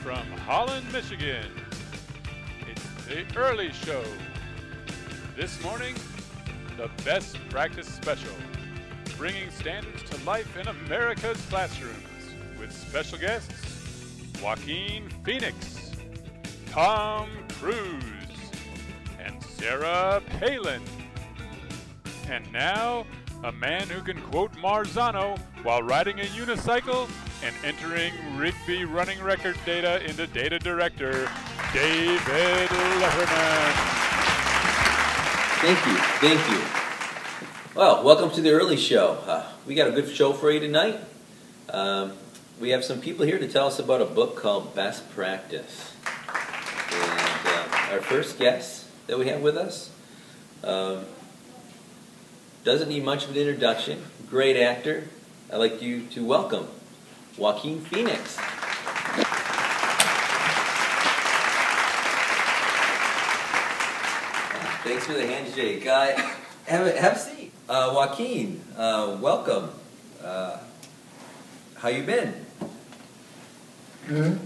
from Holland, Michigan. It's the Early Show. This morning, the Best Practice Special, bringing standards to life in America's classrooms with special guests Joaquin Phoenix, Tom Cruise, and Sarah Palin. And now, a man who can quote Marzano while riding a unicycle and entering Rigby running record data into Data Director, David Letterman. Thank you. Well, welcome to the Early Show. We got a good show for you tonight. We have some people here to tell us about a book called Best Practice. And our first guest that we have with us doesn't need much of an introduction. Great actor. I'd like you to welcome Joaquin Phoenix. Thanks for the handshake. Have a seat. Joaquin, welcome. How you been? Good.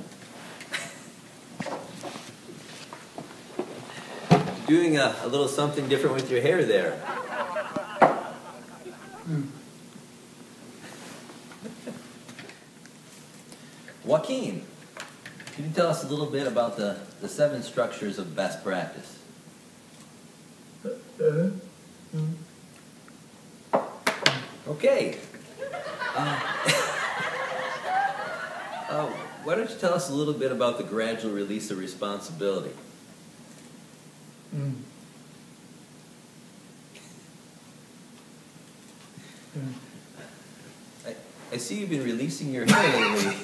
Doing a little something different with your hair there. Joaquin, can you tell us a little bit about the 7 structures of best practice? Okay. Why don't you tell us a little bit about the gradual release of responsibility? I see you've been releasing your hair lately.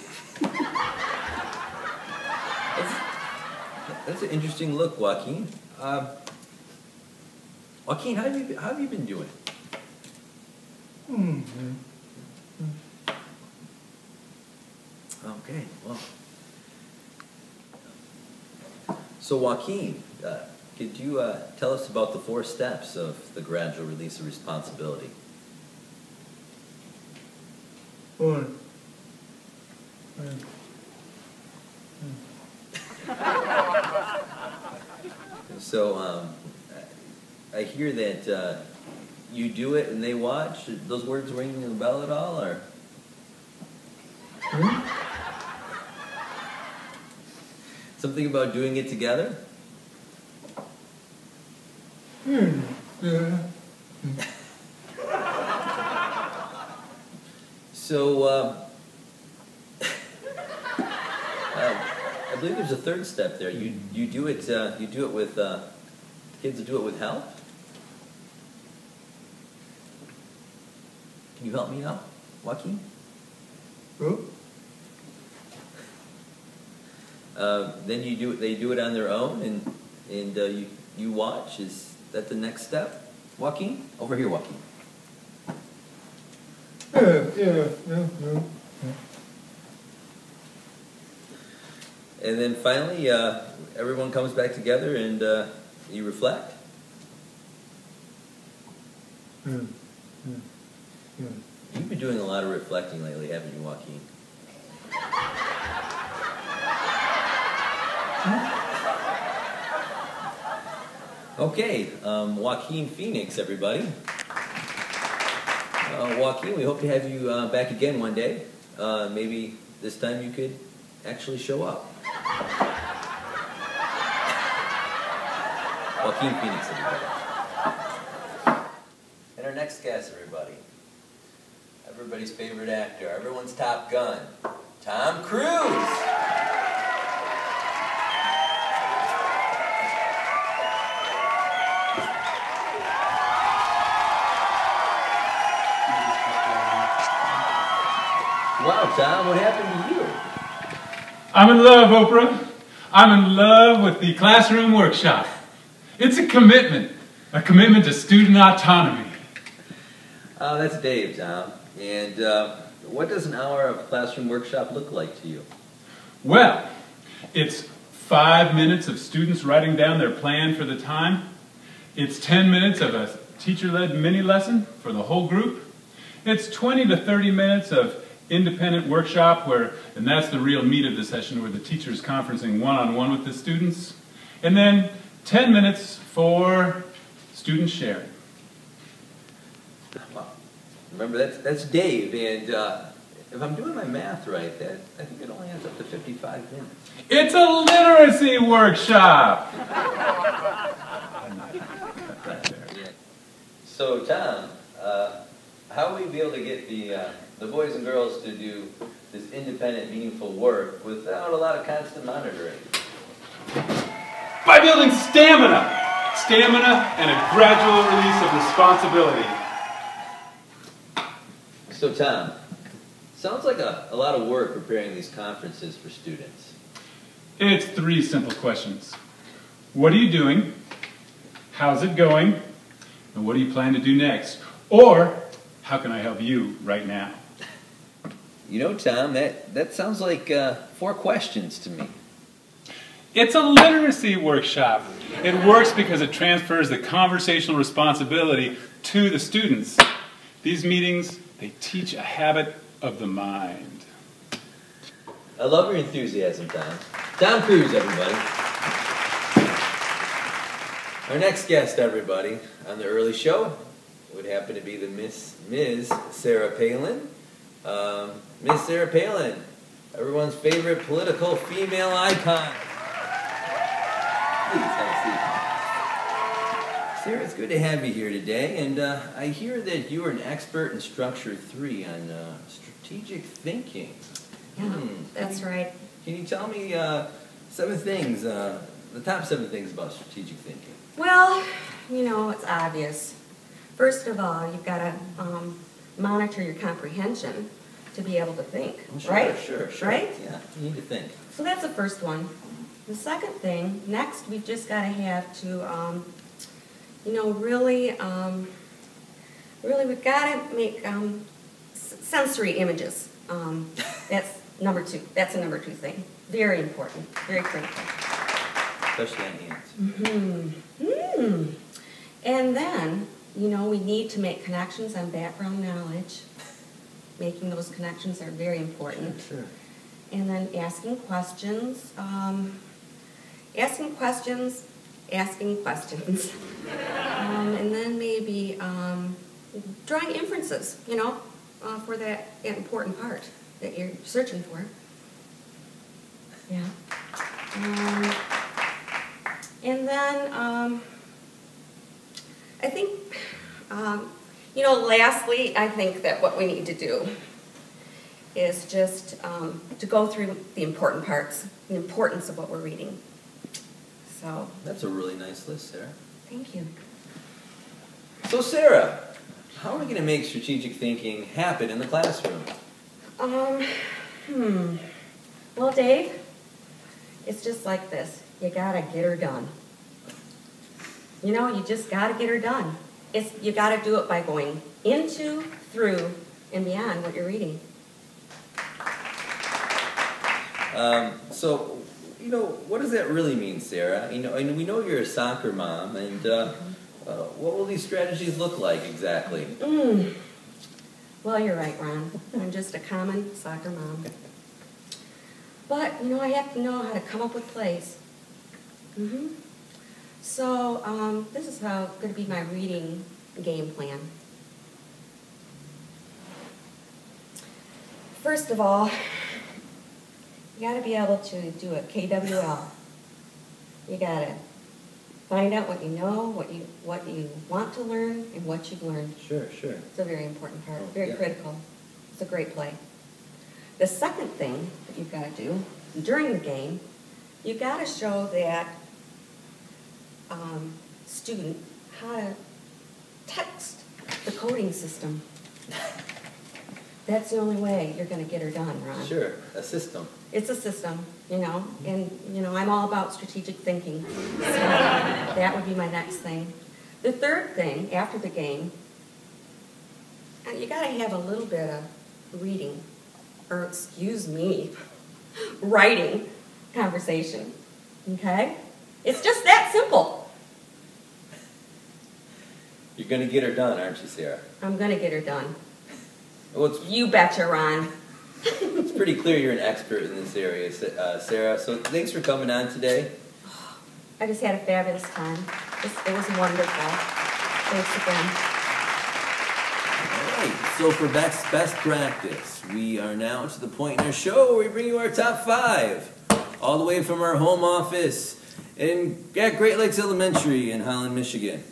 That's an interesting look, Joaquin. Joaquin, how have you been doing? Okay, well. So, Joaquin, could you tell us about the 4 steps of the gradual release of responsibility? 1. So, I hear that you do it and they watch. Are those words ringing a bell at all, or? Something about doing it together? Yeah. So, I believe there's a 3rd step there. You do it with kids do it with help. Can you help me out, Joaquin? Then they do it on their own, and you watch. Is that the next step, Joaquin? Over here, Joaquin. Yeah. And then finally, everyone comes back together and you reflect. You've been doing a lot of reflecting lately, haven't you, Joaquin? Okay, Joaquin Phoenix, everybody. Joaquin, we hope to have you back again one day. Maybe this time you could actually show up. Joaquin Phoenix, everybody. And our next guest, everybody. Everybody's favorite actor, everyone's Top Gun, Tom Cruise. Wow, Tom, what happened to you? I'm in love, Oprah. I'm in love with the classroom workshop. It's a commitment to student autonomy. That's Dave, Tom. And what does an hour of classroom workshop look like to you? Well, it's 5 minutes of students writing down their plan for the time. It's 10 minutes of a teacher-led mini lesson for the whole group. It's 20 to 30 minutes of independent workshop and that's the real meat of the session, where the teacher is conferencing one-on-one with the students. And then 10 minutes for student sharing. Well, remember, that's Dave, and if I'm doing my math right, I think it only adds up to 55 minutes. It's a literacy workshop! So, Tom, how will we be able to get the boys and girls to do this independent, meaningful work without a lot of constant monitoring? By building stamina! Stamina and a gradual release of responsibility. So, Tom, sounds like a lot of work preparing these conferences for students. It's 3 simple questions. What are you doing? How's it going? And what do you plan to do next? Or, how can I help you right now? You know, Tom, that sounds like 4 questions to me. It's a literacy workshop. It works because it transfers the conversational responsibility to the students. These meetings, they teach a habit of the mind. I love your enthusiasm, Tom. Tom Cruise, everybody. Our next guest, everybody, on the early show would happen to be the Ms. Sarah Palin. Ms. Sarah Palin, everyone's favorite political female icon. Please have a seat. Sarah, it's good to have you here today, and I hear that you are an expert in Structure 3 on strategic thinking. Yeah, that's right. Can you tell me 7 things, the top 7 things about strategic thinking? Well, you know, it's obvious. First of all, you've got to monitor your comprehension to be able to think, right? Sure. Right? Yeah, you need to think. So that's the first one. The second thing, next, we've just got to have to, you know, really, we've got to make sensory images. That's number 2. That's a number 2 thing. Very important. Very critical. Especially on hands. Mm-hmm. And then, you know, we need to make connections on background knowledge. Making those connections are very important. Sure. And then asking questions. And then maybe drawing inferences, you know, for that important part that you're searching for. Yeah. And then I think, you know, lastly, I think that what we need to do is just to go through the important parts, the importance of what we're reading. So that's a really nice list, Sarah. Thank you. So, Sarah, how are we going to make strategic thinking happen in the classroom? Well, Dave, it's just like this. You gotta get her done. You know, you just gotta get her done. You gotta do it by going into, through, and beyond what you're reading. So, you know, what does that really mean, Sarah? You know, and we know you're a soccer mom, and what will these strategies look like exactly? Well, you're right, Ron. I'm just a common soccer mom. But, you know, I have to know how to come up with plays. So, this is how going to be my reading game plan. First of all, you got to be able to do a KWL. You got to find out what you know, what you want to learn, and what you've learned. Sure. It's a very important part, very critical. It's a great play. The second thing that you've got to do during the game, you've got to show that student how to text the coding system. That's the only way you're going to get her done, Ron. Sure, a system. It's a system, you know, and, you know, I'm all about strategic thinking. So that would be my next thing. The third thing, after the game, you got to have a little bit of reading, or excuse me, writing conversation, okay? It's just that simple. You're going to get her done, aren't you, Sarah? I'm going to get her done. Well, You betcha, Ron. pretty clear you're an expert in this area, Sarah. So thanks for coming on today. I just had a fabulous time. It was wonderful. Thanks again. All right, so for best practice, we are now to the point in our show where we bring you our top 5, all the way from our home office at Great Lakes Elementary in Holland, Michigan.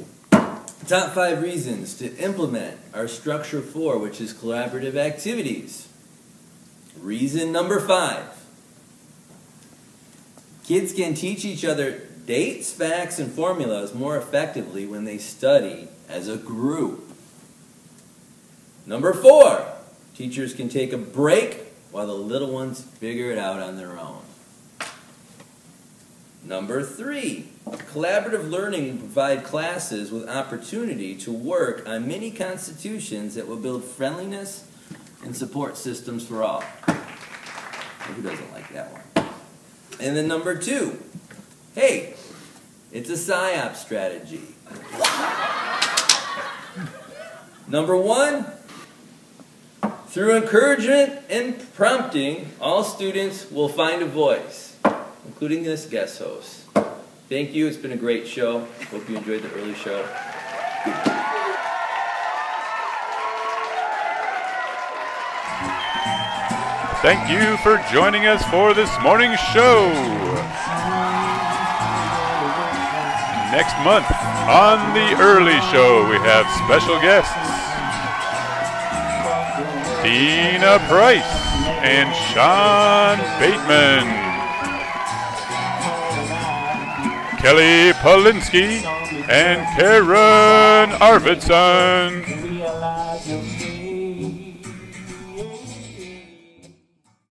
Top 5 reasons to implement our Structure 4, which is collaborative activities. Reason number 5. Kids can teach each other dates, facts, and formulas more effectively when they study as a group. Number 4. Teachers can take a break while the little ones figure it out on their own. Number 3. Collaborative learning will provide classes with opportunity to work on mini constitutions that will build friendliness and support systems for all. Who doesn't like that one? And then number 2. Hey, it's a PSYOP strategy. Number 1. Through encouragement and prompting, all students will find a voice, including this guest host. Thank you. It's been a great show. Hope you enjoyed the early show. Thank you for joining us for this morning's show. Next month on the early show, we have special guests Dina Price and Sean Bateman. Kelly Polinsky and Karen Arvidsson.